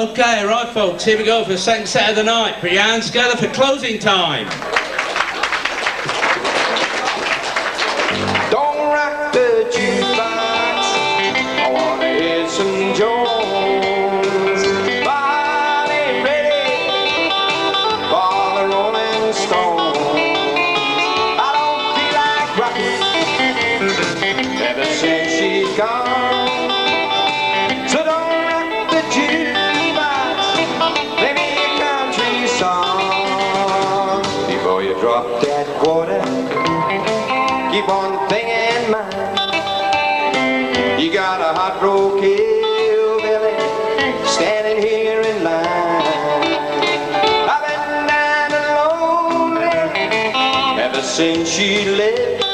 Okay, right folks, here we go for the second set of the night. Put your hands together for closing time. Don't rock the jukebox, I wanna hear some Jones. Body ready for the Rolling Stones. I don't feel like rocking ever since she's gone. So don't rock the jukebox, play me a country song. Before you drop that quarter, keep one thing in mind. You got a hot road hillbilly standing here in line. I've been down and lonely ever since she left.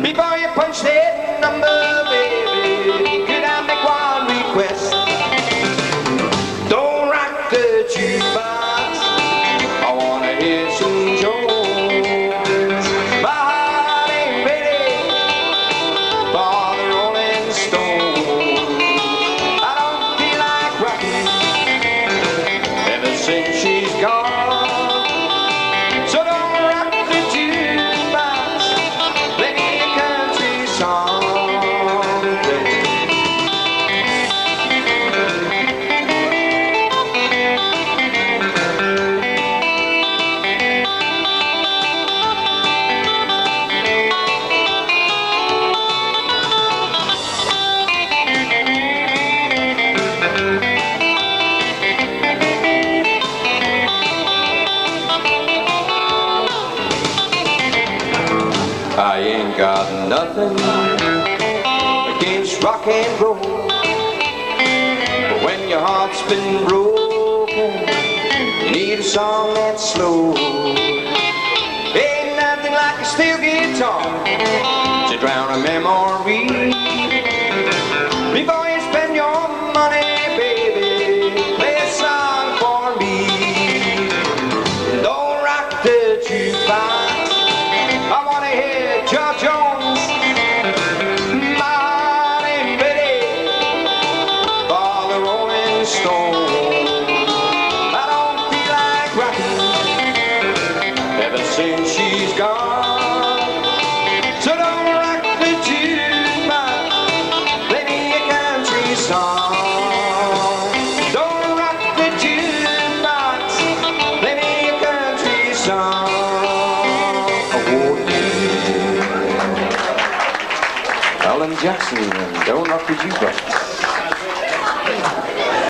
Before you punch that number, baby, could I make one request? Don't rock the jukebox, I wanna hear some Jones. My heart ain't ready for the Rolling Stones. I don't feel like rocking ever since she's gone. So don't rock the jukebox, play me a country song. I ain't got nothing against rock and roll, but when your heart's been broken, you need a song that's slow. Ain't nothing like a steel guitar to drown a memory. Before you spend your money, baby, play a song for me. Don't rock the jukebox, I wanna hear George Jones. My heart ain't ready for the Rolling Stones. I don't feel like rocking ever since she's gone. So don't rock the jukebox, play me a country song. Don't rock the jukebox, play me a country song. Alan Jackson and Don't Rock the Jukebox.